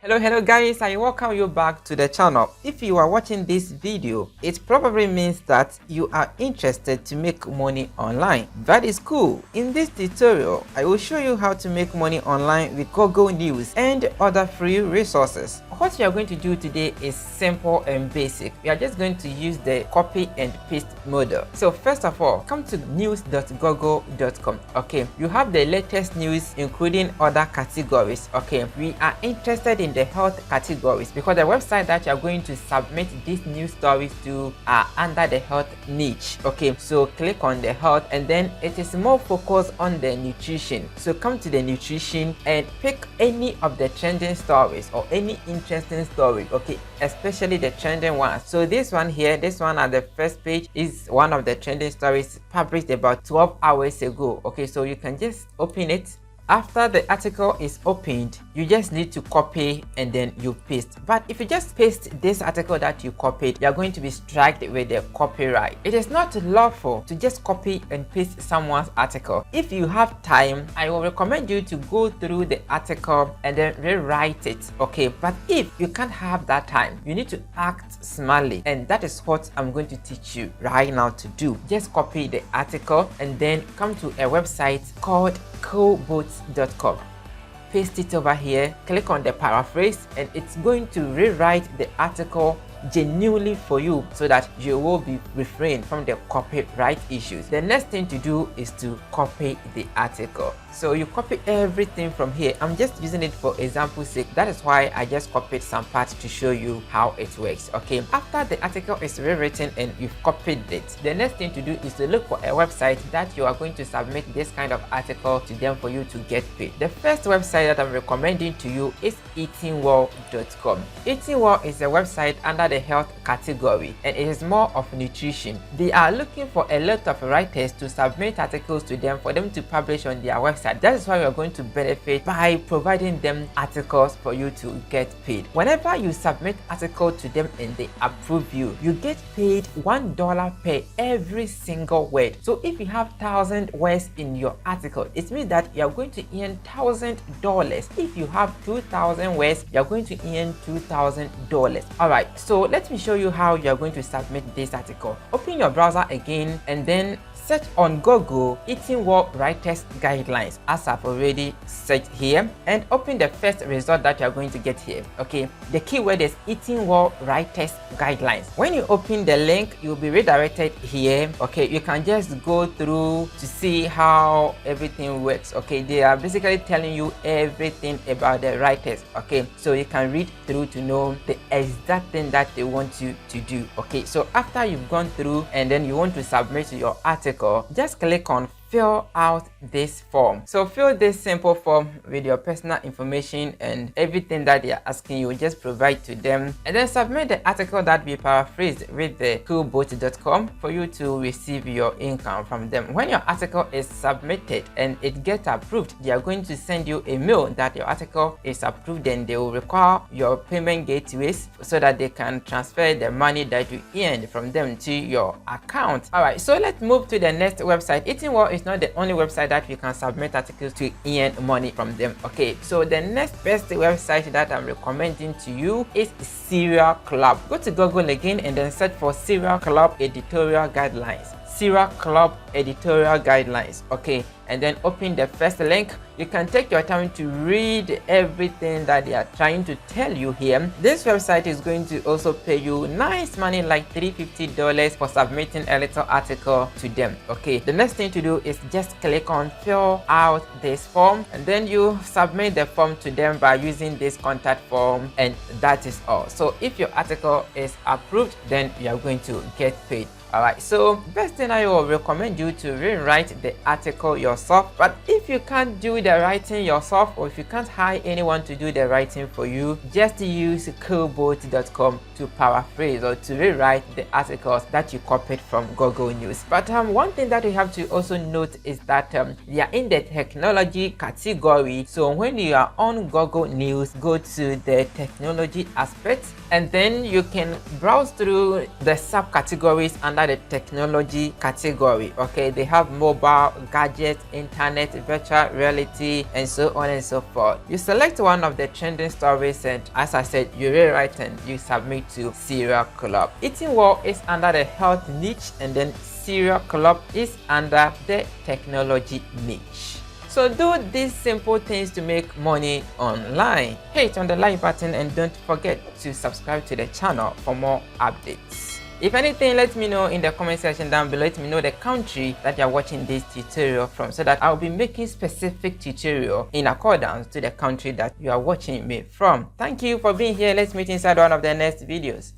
Hello guys, I welcome you back to the channel. If you are watching this video, it probably means that you are interested to make money online. That is cool. In this tutorial, I will show you how to make money online with Google News and other free resources. What we are going to do today is simple and basic. We are just going to use the copy and paste model. So first of all, come to news.google.com. Okay, you have the latest news including other categories. Okay, we are interested in the health categories because the website that you are going to submit these news stories to are under the health niche. Okay, so click on the health and then it is more focused on the nutrition. So come to the nutrition and pick any of the trending stories or any interesting story. Okay, especially the trending ones. So this one here, this one at the first page is one of the trending stories published about 12 hours ago. Okay, so you can just open it. After the article is opened, you just need to copy and then you paste. But if you just paste this article that you copied, you are going to be struck with the copyright. It is not lawful to just copy and paste someone's article. If you have time, I will recommend you to go through the article and then rewrite it. Okay, but if you can't have that time, you need to act smartly, and that is what I'm going to teach you right now to do. Just copy the article and then come to a website called coolboats.com. Paste it over here, click on the paraphrase, and it's going to rewrite the article genuinely for you so that you will be refrained from the copyright issues. The next thing to do is to copy the article. So you copy everything from here. I'm just using it for example's sake. That is why I just copied some parts to show you how it works. Okay, after the article is rewritten and you've copied it, the next thing to do is to look for a website that you are going to submit this kind of article to them for you to get paid. The first website that I'm recommending to you is eatingworld.com. Eatingworld is a website under the health category and it is more of nutrition. They are looking for a lot of writers to submit articles to them for them to publish on their website. That is why we are going to benefit by providing them articles for you to get paid. Whenever you submit article to them and they approve you, you get paid $1 per every single word. So if you have 1,000 words in your article, it means that you are going to earn $1,000. If you have 2,000 words, you are going to earn $2,000. Alright, so let me show you how you are going to submit this article. Open your browser again and then search on Google Eating World Writers Guidelines as I've already searched here, and open the first result that you are going to get here. Okay, the keyword is Eating World Writers Guidelines. When you open the link, you'll be redirected here. Okay, you can just go through to see how everything works. Okay, they are basically telling you everything about the writers. Okay, so you can read through to know the exact thing that they want you to do. Okay, so after you've gone through and then you want to submit your article, just click on fill out this form. So fill this simple form with your personal information and everything that they are asking you, just provide to them, and then submit the article that we paraphrased with the coolboat.com for you to receive your income from them. When your article is submitted and it gets approved, they are going to send you a mail that your article is approved, and they will require your payment gateways so that they can transfer the money that you earned from them to your account. Alright, so let's move to the next website. Eating World is not the only website that you can submit articles to earn money from them. Okay, so the next best website that I'm recommending to you is Serial Club. Go to Google again and then search for Serial Club Editorial Guidelines. Serial Club Editorial Guidelines. Okay, and then open the first link. You can take your time to read everything that they are trying to tell you here. This website is going to also pay you nice money, like $350 for submitting a little article to them. Okay, the next thing to do is just click on fill out this form, and then you submit the form to them by using this contact form, and that is all. So if your article is approved, then you are going to get paid. Alright, so best thing I will recommend you to rewrite the article yourself. But if you can't do the writing yourself, or if you can't hire anyone to do the writing for you, just use coolboat.com to paraphrase or to rewrite the articles that you copied from Google News. But one thing that you have to also note is that they are in the technology category. So when you are on Google News, go to the technology aspect, and then you can browse through the subcategories under under the technology category. Okay, they have mobile, gadgets, internet, virtual reality, and so on and so forth. You select one of the trending stories, and as I said, you rewrite and you submit to Cereal Club. Eating well is under the health niche, and then Cereal Club is under the technology niche. So do these simple things to make money online. Hit on the like button and don't forget to subscribe to the channel for more updates. If anything, let me know in the comment section down below. Let me know the country that you're watching this tutorial from, so that I'll be making specific tutorial in accordance to the country that you are watching me from. Thank you for being here. Let's meet inside one of the next videos.